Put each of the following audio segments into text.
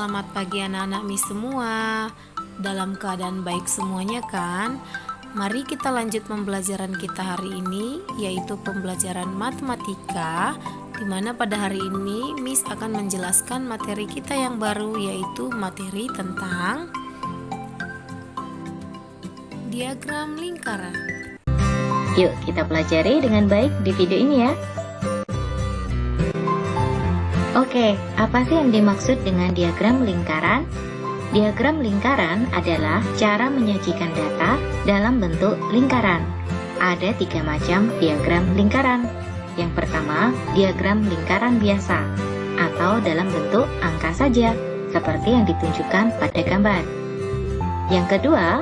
Selamat pagi anak-anak Miss semua. Dalam keadaan baik semuanya kan? Mari kita lanjut pembelajaran kita hari ini, yaitu pembelajaran matematika, di mana pada hari ini Miss akan menjelaskan materi kita yang baru, yaitu materi tentang diagram lingkaran. Yuk kita pelajari dengan baik di video ini ya. Oke, apa sih yang dimaksud dengan diagram lingkaran? Diagram lingkaran adalah cara menyajikan data dalam bentuk lingkaran. Ada 3 macam diagram lingkaran. Yang pertama, diagram lingkaran biasa, atau dalam bentuk angka saja, seperti yang ditunjukkan pada gambar. Yang kedua,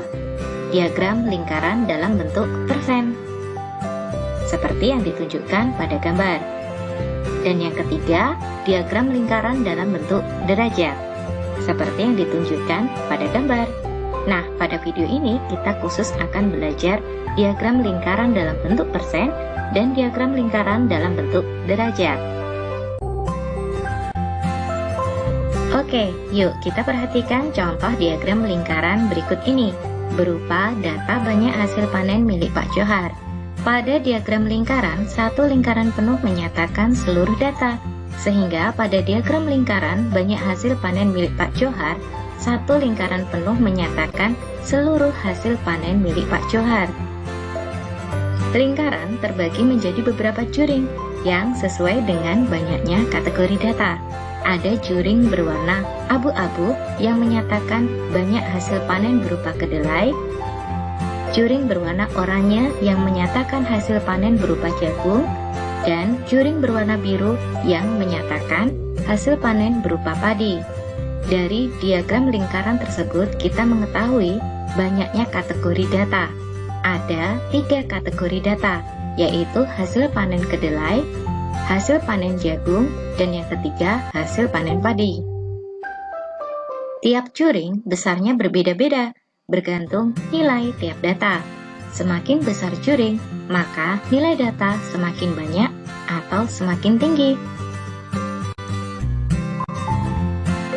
diagram lingkaran dalam bentuk persen, seperti yang ditunjukkan pada gambar. Dan yang ketiga, diagram lingkaran dalam bentuk derajat, seperti yang ditunjukkan pada gambar. Nah, pada video ini kita khusus akan belajar diagram lingkaran dalam bentuk persen dan diagram lingkaran dalam bentuk derajat. Oke, yuk kita perhatikan contoh diagram lingkaran berikut ini, berupa data banyak hasil panen milik Pak Johar. Pada diagram lingkaran, satu lingkaran penuh menyatakan seluruh data, sehingga pada diagram lingkaran banyak hasil panen milik Pak Johar, satu lingkaran penuh menyatakan seluruh hasil panen milik Pak Johar. Lingkaran terbagi menjadi beberapa juring yang sesuai dengan banyaknya kategori data. Ada juring berwarna abu-abu yang menyatakan banyak hasil panen berupa kedelai, juring berwarna oranye yang menyatakan hasil panen berupa jagung, dan juring berwarna biru yang menyatakan hasil panen berupa padi. Dari diagram lingkaran tersebut kita mengetahui banyaknya kategori data. Ada 3 kategori data, yaitu hasil panen kedelai, hasil panen jagung, dan yang ketiga hasil panen padi. Tiap juring besarnya berbeda-beda, bergantung nilai tiap data. Semakin besar juring, maka nilai data semakin banyak atau semakin tinggi.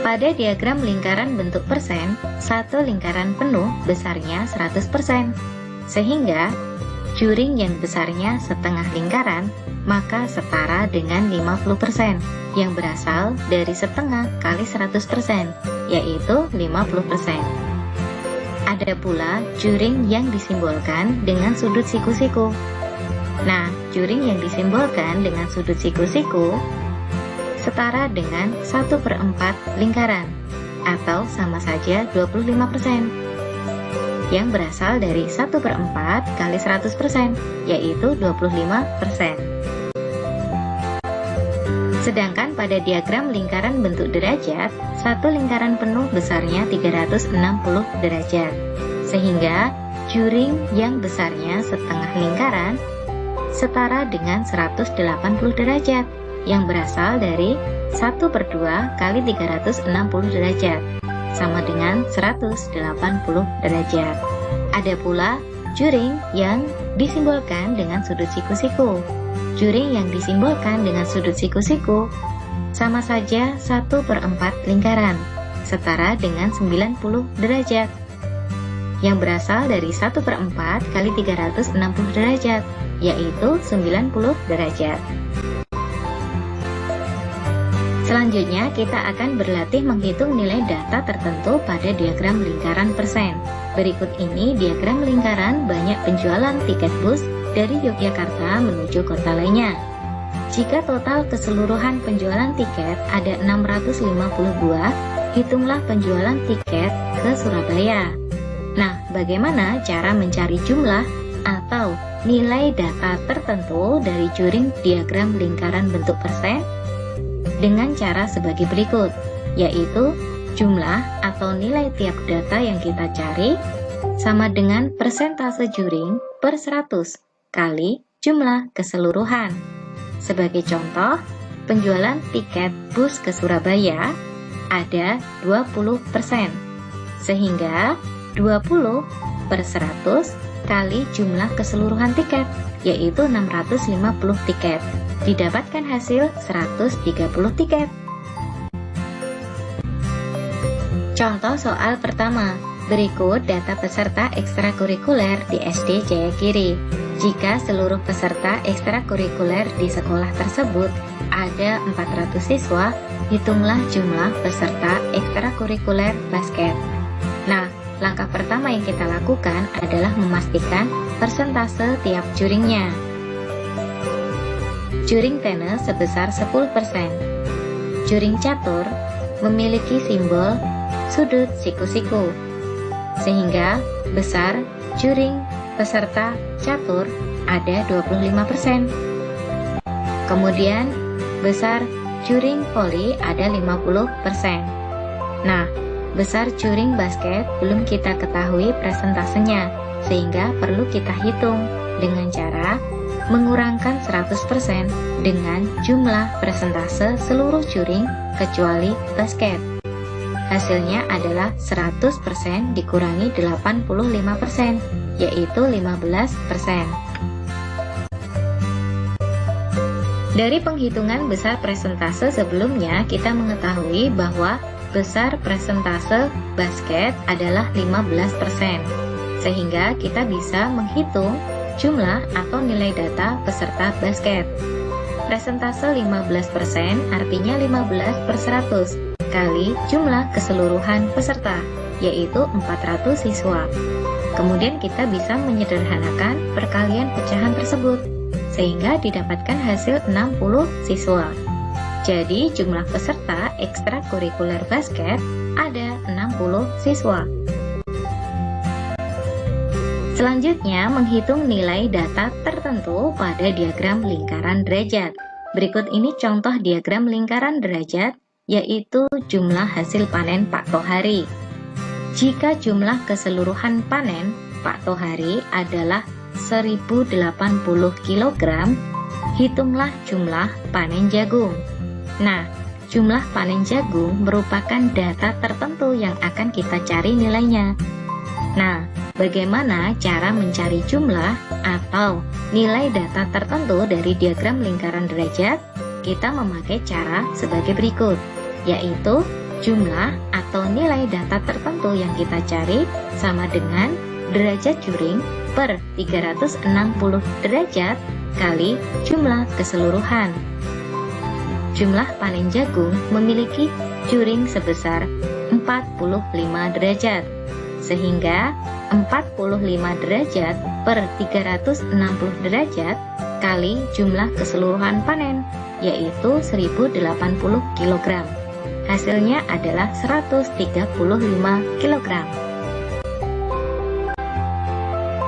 Pada diagram lingkaran bentuk persen, satu lingkaran penuh besarnya 100%. Sehingga juring yang besarnya setengah lingkaran, maka setara dengan 50%, yang berasal dari setengah kali 100%, yaitu 50%. Ada pula juring yang disimbolkan dengan sudut siku-siku. Nah, juring yang disimbolkan dengan sudut siku-siku setara dengan 1/4 lingkaran, atau sama saja 25%, yang berasal dari 1/4 kali 100%, yaitu 25%. Sedangkan pada diagram lingkaran bentuk derajat, satu lingkaran penuh besarnya 360 derajat. Sehingga juring yang besarnya setengah lingkaran setara dengan 180 derajat, yang berasal dari 1/2 kali 360 derajat, sama dengan 180 derajat. Ada pula juring yang disimbolkan dengan sudut siku-siku. Juring yang disimbolkan dengan sudut siku-siku sama saja 1/4 lingkaran, setara dengan 90 derajat, yang berasal dari 1/4 kali 360 derajat, yaitu 90 derajat. Selanjutnya kita akan berlatih menghitung nilai data tertentu pada diagram lingkaran persen. Berikut ini diagram lingkaran banyak penjualan tiket bus dari Yogyakarta menuju kota lainnya. Jika total keseluruhan penjualan tiket ada 650 buah, hitunglah penjualan tiket ke Surabaya. Nah, bagaimana cara mencari jumlah atau nilai data tertentu dari juring diagram lingkaran bentuk persen? Dengan cara sebagai berikut, yaitu jumlah atau nilai tiap data yang kita cari sama dengan persentase juring per 100 kali jumlah keseluruhan. Sebagai contoh, penjualan tiket bus ke Surabaya ada 20%, sehingga 20/100 kali jumlah keseluruhan tiket, yaitu 650 tiket. Didapatkan hasil 130 tiket. Contoh soal pertama, berikut data peserta ekstrakurikuler di SD Jayagiri. Jika seluruh peserta ekstrakurikuler di sekolah tersebut ada 400 siswa, hitunglah jumlah peserta ekstrakurikuler basket. Nah, langkah pertama yang kita lakukan adalah memastikan persentase tiap juringnya. Juring tenis sebesar 10%. Juring catur memiliki simbol sudut siku-siku, sehingga besar juring peserta catur ada 25%. Kemudian besar juring voli ada 50%. Nah, besar juring basket belum kita ketahui presentasenya, sehingga perlu kita hitung dengan cara mengurangkan 100% dengan jumlah presentase seluruh juring kecuali basket. Hasilnya adalah 100% dikurangi 85%, yaitu 15%. Dari penghitungan besar presentase sebelumnya, kita mengetahui bahwa besar presentase basket adalah 15%, sehingga kita bisa menghitung jumlah atau nilai data peserta basket. Presentase 15% artinya 15/100 kali jumlah keseluruhan peserta, yaitu 400 siswa. Kemudian kita bisa menyederhanakan perkalian pecahan tersebut, sehingga didapatkan hasil 60 siswa. Jadi jumlah peserta ekstrakurikuler basket ada 60 siswa. Selanjutnya, menghitung nilai data tertentu pada diagram lingkaran derajat. Berikut ini contoh diagram lingkaran derajat, yaitu jumlah hasil panen Pak Tohari. Jika jumlah keseluruhan panen Pak Tohari adalah 1080 kg, hitunglah jumlah panen jagung. Nah, jumlah panen jagung merupakan data tertentu yang akan kita cari nilainya. Nah, bagaimana cara mencari jumlah atau nilai data tertentu dari diagram lingkaran derajat? Kita memakai cara sebagai berikut, yaitu jumlah atau nilai data tertentu yang kita cari sama dengan derajat juring per 360 derajat kali jumlah keseluruhan. Jumlah panen jagung memiliki juring sebesar 45 derajat, sehingga 45 derajat per 360 derajat kali jumlah keseluruhan panen, yaitu 1080 kg. Hasilnya adalah 135 kg.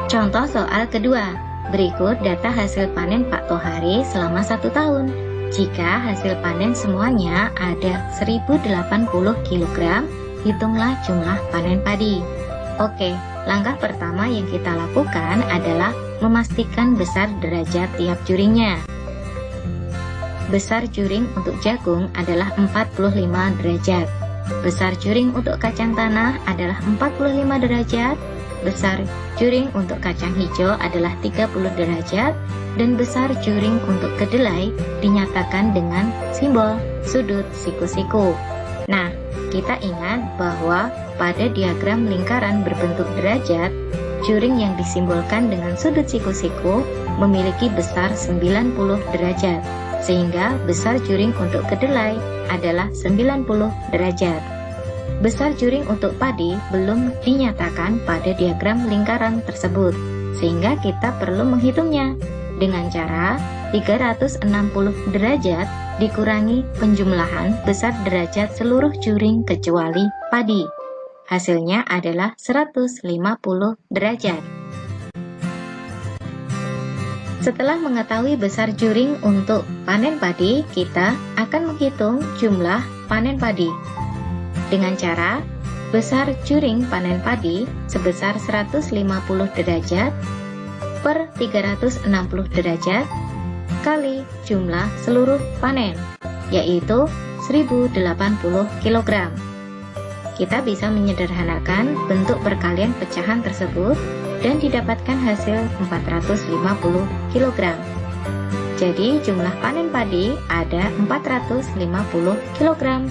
Contoh soal kedua, berikut data hasil panen Pak Tohari selama 1 tahun. Jika hasil panen semuanya ada 1080 kg, hitunglah jumlah panen padi. Oke, langkah pertama yang kita lakukan adalah memastikan besar derajat tiap juringnya. Besar juring untuk jagung adalah 45 derajat. Besar juring untuk kacang tanah adalah 45 derajat. Besar juring untuk kacang hijau adalah 30 derajat. Dan besar juring untuk kedelai dinyatakan dengan simbol sudut siku-siku. Nah, kita ingat bahwa pada diagram lingkaran berbentuk derajat, juring yang disimbolkan dengan sudut siku-siku memiliki besar 90 derajat, sehingga besar juring untuk kedelai adalah 90 derajat. Besar juring untuk padi belum dinyatakan pada diagram lingkaran tersebut, sehingga kita perlu menghitungnya dengan cara 360 derajat dikurangi penjumlahan besar derajat seluruh juring kecuali padi. Hasilnya adalah 150 derajat. Setelah mengetahui besar juring untuk panen padi, kita akan menghitung jumlah panen padi dengan cara besar juring panen padi sebesar 150 derajat per 360 derajat kali jumlah seluruh panen, yaitu 1080 kg. Kita bisa menyederhanakan bentuk perkalian pecahan tersebut dan didapatkan hasil 450 kg. Jadi jumlah panen padi ada 450 kg.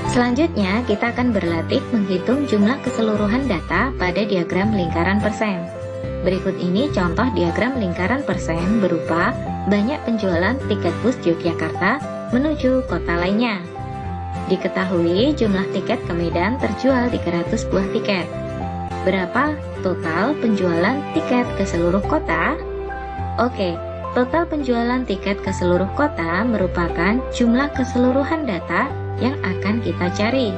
Selanjutnya, kita akan berlatih menghitung jumlah keseluruhan data pada diagram lingkaran persen. Berikut ini contoh diagram lingkaran persen berupa banyak penjualan tiket bus Yogyakarta menuju kota lainnya. Diketahui jumlah tiket ke Medan terjual 300 buah tiket. Berapa total penjualan tiket ke seluruh kota? Oke, total penjualan tiket ke seluruh kota merupakan jumlah keseluruhan data yang akan kita cari.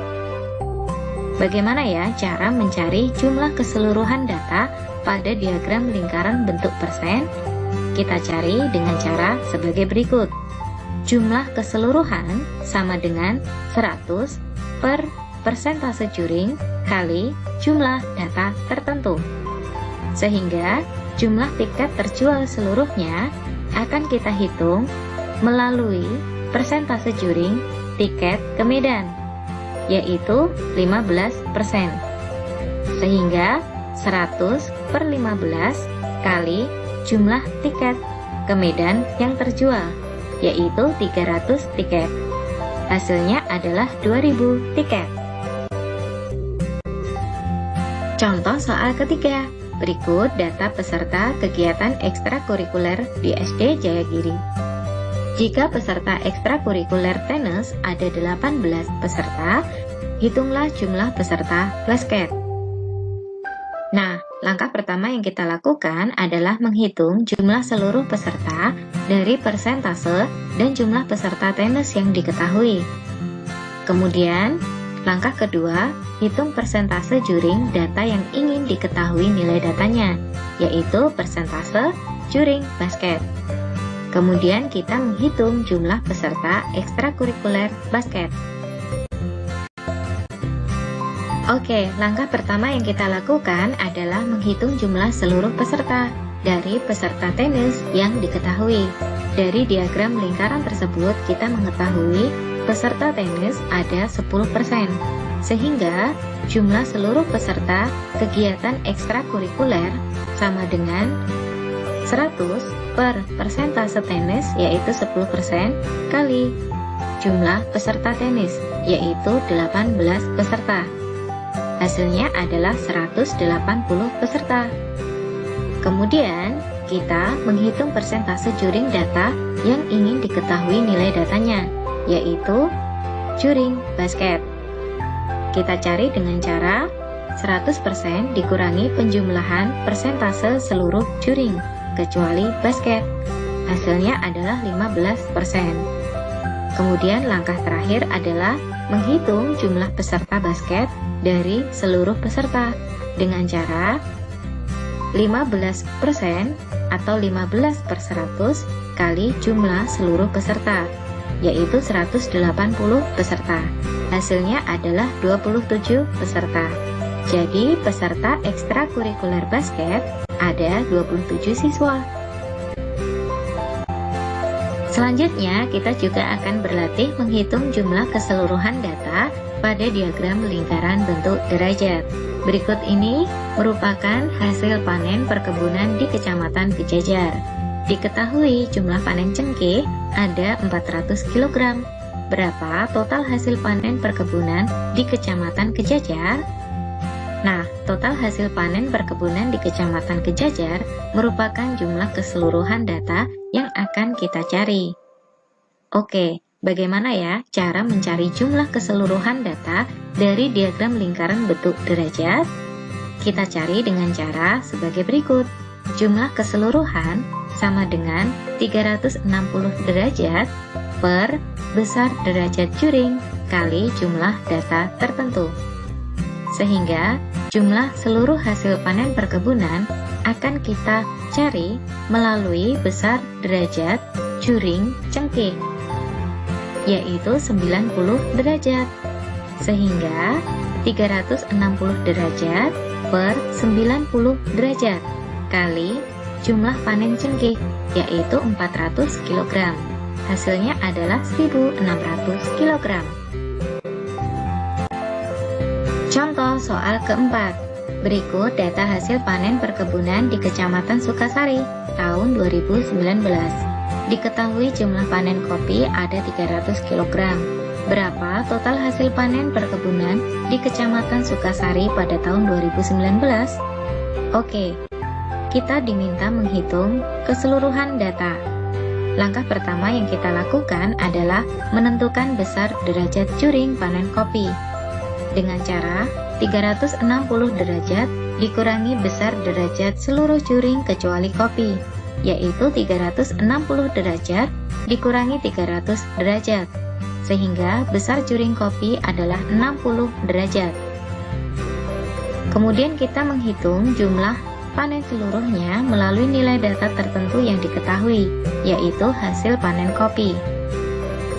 Bagaimana ya cara mencari jumlah keseluruhan data pada diagram lingkaran bentuk persen? Kita cari dengan cara sebagai berikut. Jumlah keseluruhan sama dengan 100 per persentase juring kali jumlah data tertentu. Sehingga jumlah tiket terjual seluruhnya akan kita hitung melalui persentase juring tiket ke Medan, yaitu 15%. Sehingga 100 per 15 kali jumlah tiket ke Medan yang terjual, yaitu 300 tiket. Hasilnya adalah 2000 tiket. Contoh soal ketiga. Berikut data peserta kegiatan ekstrakurikuler di SD Jayagiri. Jika peserta ekstrakurikuler tenis ada 18 peserta, hitunglah jumlah peserta basket. Nah, langkah pertama yang kita lakukan adalah menghitung jumlah seluruh peserta dari persentase dan jumlah peserta tenis yang diketahui. Kemudian, langkah kedua, hitung persentase juring data yang ingin diketahui nilai datanya, yaitu persentase juring basket. Kemudian kita menghitung jumlah peserta ekstrakurikuler basket. Oke, langkah pertama yang kita lakukan adalah menghitung jumlah seluruh peserta dari peserta tenis yang diketahui. Dari diagram lingkaran tersebut kita mengetahui peserta tenis ada 10%, sehingga jumlah seluruh peserta kegiatan ekstrakurikuler sama dengan 100 per persentase tenis, yaitu 10%, kali jumlah peserta tenis, yaitu 18 peserta. Hasilnya adalah 180 peserta. Kemudian, kita menghitung persentase juring data yang ingin diketahui nilai datanya, yaitu juring basket. Kita cari dengan cara 100% dikurangi penjumlahan persentase seluruh juring, kecuali basket. Hasilnya adalah 15%. Kemudian langkah terakhir adalah menghitung jumlah peserta basket dari seluruh peserta dengan cara 15% atau 15/100 kali jumlah seluruh peserta, yaitu 180 peserta. Hasilnya adalah 27 peserta. Jadi peserta ekstrakurikuler basket ada 27 siswa. Selanjutnya kita juga akan berlatih menghitung jumlah keseluruhan data pada diagram lingkaran bentuk derajat. Berikut ini merupakan hasil panen perkebunan di Kecamatan Kejajar. Diketahui jumlah panen cengkeh ada 400 kg. Berapa total hasil panen perkebunan di Kecamatan Kejajar? Nah, total hasil panen perkebunan di Kecamatan Kejajar merupakan jumlah keseluruhan data yang akan kita cari. Oke, bagaimana ya cara mencari jumlah keseluruhan data dari diagram lingkaran bentuk derajat? Kita cari dengan cara sebagai berikut. Jumlah keseluruhan sama dengan 360 derajat per besar derajat juring kali jumlah data tertentu. Sehingga jumlah seluruh hasil panen perkebunan akan kita cari melalui besar derajat juring cengkeh, yaitu 90 derajat. Sehingga 360 derajat per 90 derajat kali jumlah panen cengkeh, yaitu 400 kg. Hasilnya adalah 1600 kg. Contoh soal keempat. Berikut data hasil panen perkebunan di Kecamatan Sukasari tahun 2019. Diketahui jumlah panen kopi ada 300 kg. Berapa total hasil panen perkebunan di Kecamatan Sukasari pada tahun 2019? Oke, kita diminta menghitung keseluruhan data. Langkah pertama yang kita lakukan adalah menentukan besar derajat curing panen kopi. Dengan cara 360 derajat dikurangi besar derajat seluruh curing kecuali kopi, yaitu 360 derajat dikurangi 300 derajat, sehingga besar curing kopi adalah 60 derajat. Kemudian kita menghitung jumlah panen seluruhnya melalui nilai data tertentu yang diketahui, yaitu hasil panen kopi.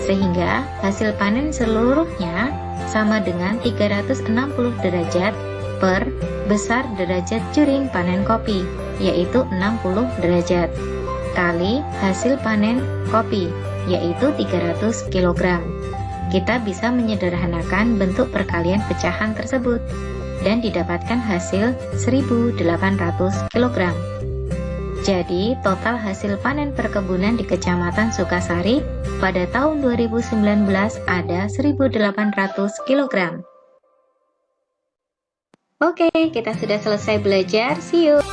Sehingga hasil panen seluruhnya sama dengan 360 derajat per besar derajat curing panen kopi, yaitu 60 derajat, kali hasil panen kopi, yaitu 300 kg. Kita bisa menyederhanakan bentuk perkalian pecahan tersebut dan didapatkan hasil 1.800 kg. Jadi, total hasil panen perkebunan di Kecamatan Sukasari pada tahun 2019 ada 1.800 kg. Oke, kita sudah selesai belajar. See you!